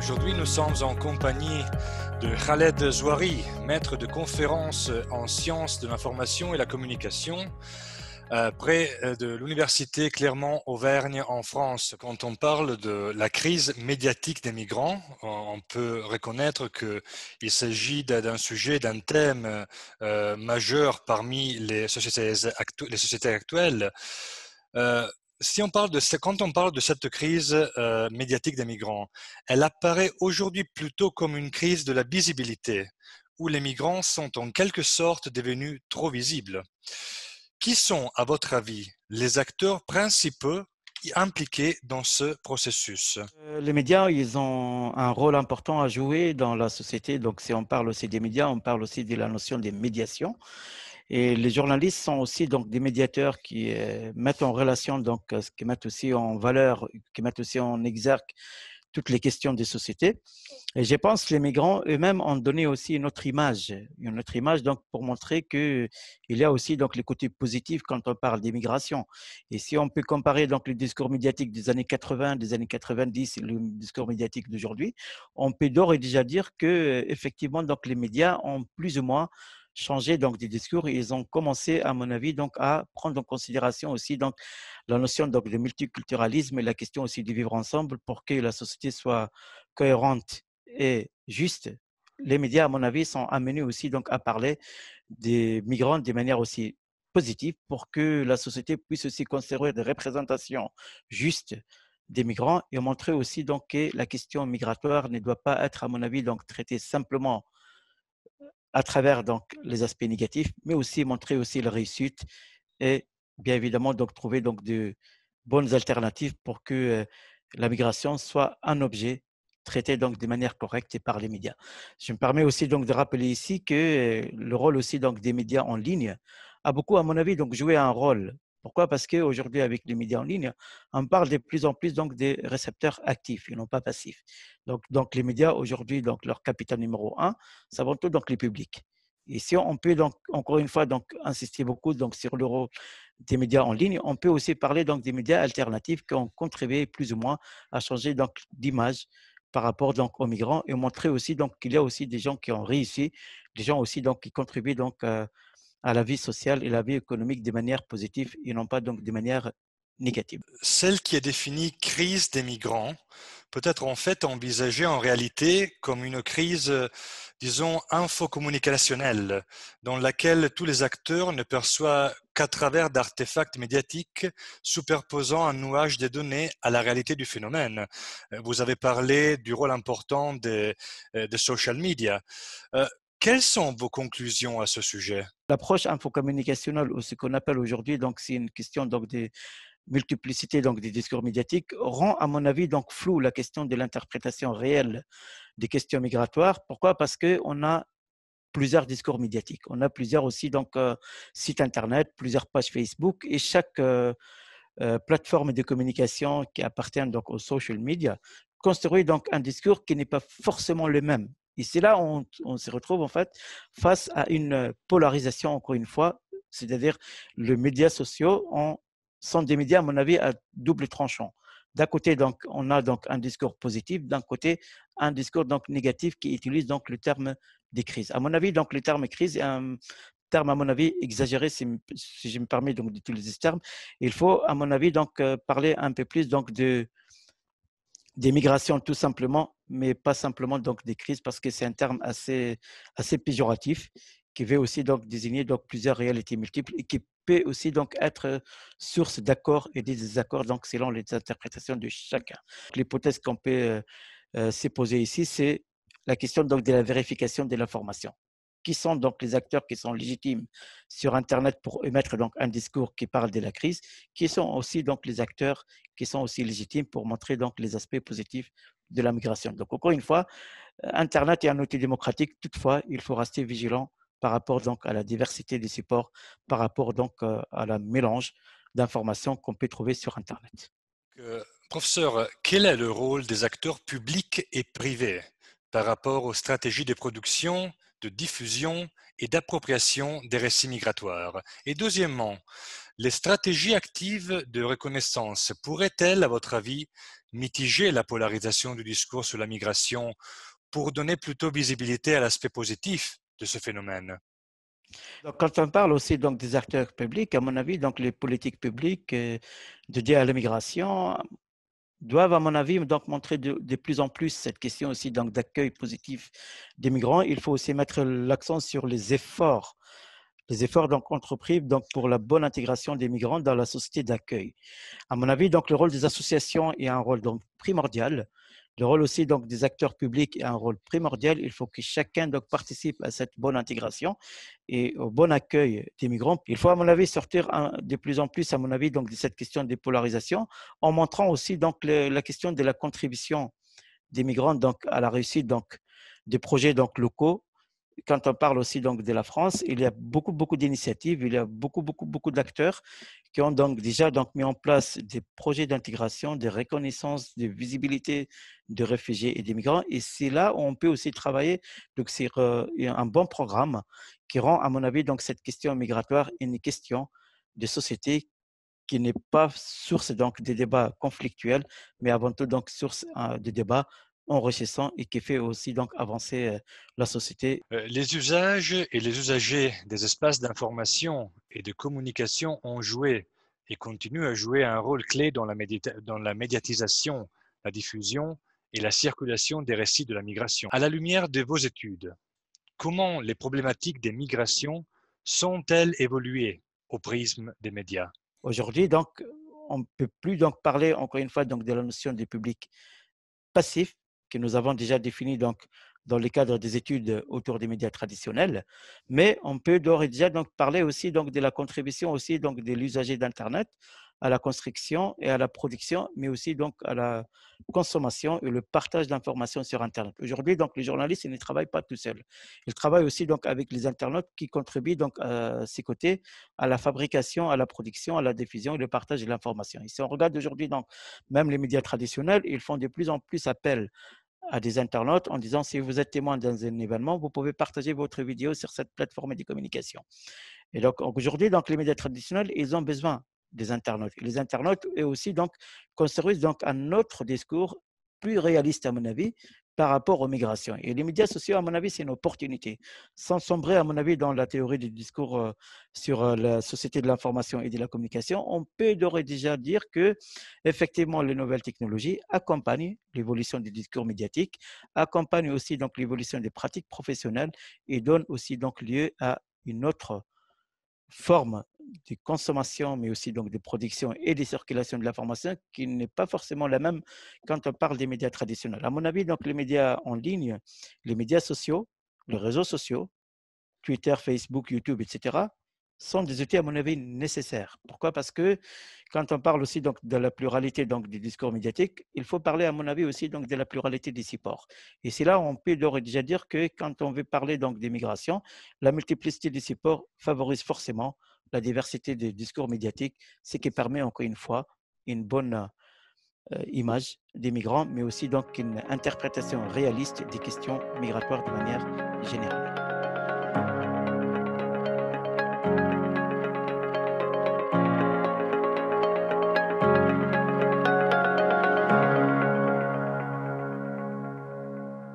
Aujourd'hui, nous sommes en compagnie de Khaled Zouari, maître de conférences en sciences de l'information et la communication, près de l'Université Clermont-Auvergne en France. Quand on parle de la crise médiatique des migrants, on peut reconnaître qu'il s'agit d'un sujet, d'un thème majeur parmi les sociétés actuelles. Quand on parle de cette crise médiatique des migrants, elle apparaît aujourd'hui plutôt comme une crise de la visibilité, où les migrants sont en quelque sorte devenus trop visibles. Qui sont, à votre avis, les acteurs principaux impliqués dans ce processus? Les médias, ils ont un rôle important à jouer dans la société. Donc, si on parle aussi des médias, on parle aussi de la notion de médiation. Et les journalistes sont aussi donc des médiateurs qui mettent en relation, donc, qui mettent aussi en valeur, qui mettent aussi en exergue toutes les questions des sociétés. Et je pense que les migrants eux-mêmes ont donné aussi une autre image donc pour montrer que il y a aussi donc les côtés positifs quand on parle d'immigration. Et si on peut comparer donc le discours médiatique des années 80, des années 90 et le discours médiatique d'aujourd'hui, on peut d'ores et déjà dire que effectivement donc les médias ont plus ou moins changé donc des discours et ils ont commencé à mon avis donc à prendre en considération aussi donc la notion donc de multiculturalisme et la question aussi de vivre ensemble pour que la société soit cohérente et juste. Les médias, à mon avis, sont amenés aussi donc à parler des migrants de manière aussi positive pour que la société puisse aussi construire des représentations justes des migrants et montrer aussi donc que la question migratoire ne doit pas être, à mon avis, donc traitée simplement à travers donc les aspects négatifs, mais aussi montrer aussi la réussite et bien évidemment donc trouver donc de bonnes alternatives pour que la migration soit un objet traité donc de manière correcte et par les médias. Je me permets aussi donc de rappeler ici que le rôle aussi donc des médias en ligne a beaucoup, à mon avis, donc joué un rôle. Pourquoi? Parce qu'aujourd'hui, avec les médias en ligne, on parle de plus en plus donc des récepteurs actifs et non pas passifs. Donc les médias aujourd'hui, donc leur capital numéro un, c'est avant tout donc les publics. Et si on peut donc encore une fois donc insister beaucoup donc sur le rôle des médias en ligne, on peut aussi parler donc des médias alternatifs qui ont contribué plus ou moins à changer donc d'image par rapport donc aux migrants et montrer aussi donc qu'il y a aussi des gens qui ont réussi, des gens aussi donc qui contribuent donc à la vie sociale et la vie économique de manière positive et non pas donc de manière négative. Celle qui est définie crise des migrants peut être en fait envisagée en réalité comme une crise, disons, infocommunicationnelle, dans laquelle tous les acteurs ne perçoivent qu'à travers d'artefacts médiatiques superposant un nuage de données à la réalité du phénomène. Vous avez parlé du rôle important des social media. Euh, Quelles sont vos conclusions à ce sujet? L'approche infocommunicationnelle ou ce qu'on appelle aujourd'hui donc c'est une question donc de multiplicité donc des discours médiatiques rend à mon avis donc flou la question de l'interprétation réelle des questions migratoires. Pourquoi? Parce que on a plusieurs discours médiatiques. On a plusieurs aussi donc sites internet, plusieurs pages Facebook et chaque plateforme de communication qui appartient donc aux social media construit donc un discours qui n'est pas forcément le même. Et c'est là où on se retrouve en fait face à une polarisation encore une fois, c'est-à-dire les médias sociaux sont des médias à mon avis à double tranchant. D'un côté donc on a donc un discours positif, d'un côté un discours donc négatif qui utilise donc le terme des crises. À mon avis donc le terme crise est un terme à mon avis exagéré si je me permets donc d'utiliser ce terme. Il faut, à mon avis, donc parler un peu plus donc des migrations tout simplement, mais pas simplement donc des crises parce que c'est un terme assez péjoratif qui veut aussi donc désigner donc plusieurs réalités multiples et qui peut aussi donc être source d'accords et des désaccords donc selon les interprétations de chacun. L'hypothèse qu'on peut s'est posée ici, c'est la question donc de la vérification de l'information. Qui sont donc les acteurs qui sont légitimes sur Internet pour émettre donc un discours qui parle de la crise, qui sont aussi donc les acteurs qui sont aussi légitimes pour montrer donc les aspects positifs de la migration. Donc encore une fois, Internet est un outil démocratique, toutefois, il faut rester vigilant par rapport donc à la diversité des supports, par rapport donc à la mélange d'informations qu'on peut trouver sur Internet. Professeur, quel est le rôle des acteurs publics et privés par rapport aux stratégies de production, de diffusion et d'appropriation des récits migratoires? Et deuxièmement, Les stratégies actives de reconnaissance pourraient-elles, à votre avis, mitiger la polarisation du discours sur la migration pour donner plutôt visibilité à l'aspect positif de ce phénomène? Donc, quand on parle aussi donc, des acteurs publics, à mon avis, donc, les politiques publiques dédiées à l'immigration doivent, à mon avis, donc, montrer de plus en plus cette question aussi donc, d'accueil positif des migrants. Il faut aussi mettre l'accent sur les efforts donc, entrepris donc, pour la bonne intégration des migrants dans la société d'accueil. À mon avis, donc, le rôle des associations est un rôle donc, primordial. Le rôle aussi donc, des acteurs publics est un rôle primordial. Il faut que chacun donc, participe à cette bonne intégration et au bon accueil des migrants. Il faut, à mon avis, sortir de plus en plus, à mon avis, donc, de cette question de polarisation en montrant aussi donc, la question de la contribution des migrants donc, à la réussite donc, des projets donc, locaux. Quand on parle aussi donc de la France, il y a beaucoup d'initiatives, il y a beaucoup d'acteurs qui ont donc déjà donc mis en place des projets d'intégration, de reconnaissance, de visibilité de réfugiés et des migrants. Et c'est là où on peut aussi travailler. Donc c'est un bon programme qui rend, à mon avis, donc cette question migratoire une question de société qui n'est pas source donc de débats conflictuels, mais avant tout donc source de débats enrichissants et qui fait aussi donc avancer la société. Les usages et les usagers des espaces d'information et de communication ont joué et continuent à jouer un rôle clé dans dans la médiatisation, la diffusion et la circulation des récits de la migration. À la lumière de vos études, comment les problématiques des migrations sont-elles évoluées au prisme des médias? Aujourd'hui, donc, on ne peut plus donc parler encore une fois donc de la notion du public passif que nous avons déjà défini donc dans le cadre des études autour des médias traditionnels, mais on peut d'ores et déjà donc parler aussi donc de la contribution aussi donc de l'usager d'Internet à la construction et à la production, mais aussi donc à la consommation et le partage d'informations sur Internet. Aujourd'hui, donc les journalistes ils ne travaillent pas tout seuls. Ils travaillent aussi donc avec les internautes qui contribuent donc à ses côtés à la fabrication, à la production, à la diffusion et le partage de l'information. Et si on regarde aujourd'hui donc même les médias traditionnels, ils font de plus en plus appel à des internautes en disant si vous êtes témoin dans un événement, vous pouvez partager votre vidéo sur cette plateforme de communication. Et donc aujourd'hui, donc, les médias traditionnels, ils ont besoin des internautes. Et les internautes, eux aussi, donc, construisent donc un autre discours plus réaliste, à mon avis, par rapport aux migrations. Et les médias sociaux, à mon avis, c'est une opportunité. Sans sombrer, à mon avis, dans la théorie du discours sur la société de l'information et de la communication, on peut d'ores et déjà dire que, effectivement, les nouvelles technologies accompagnent l'évolution du discours médiatique, accompagnent aussi donc l'évolution des pratiques professionnelles et donnent aussi donc lieu à une autre forme de consommation, mais aussi donc de production et de circulation de l'information qui n'est pas forcément la même quand on parle des médias traditionnels. À mon avis, donc les médias en ligne, les médias sociaux, les réseaux sociaux, Twitter, Facebook, YouTube, etc., sont des outils, à mon avis, nécessaires. Pourquoi? Parce que quand on parle aussi donc, de la pluralité donc, du discours médiatique, il faut parler, à mon avis, aussi donc, de la pluralité des supports. Et c'est là où on peut d'ores et déjà dire que quand on veut parler donc, des migrations, la multiplicité des supports favorise forcément la diversité des discours médiatiques, ce qui permet, encore une fois, une bonne image des migrants, mais aussi donc une interprétation réaliste des questions migratoires de manière générale.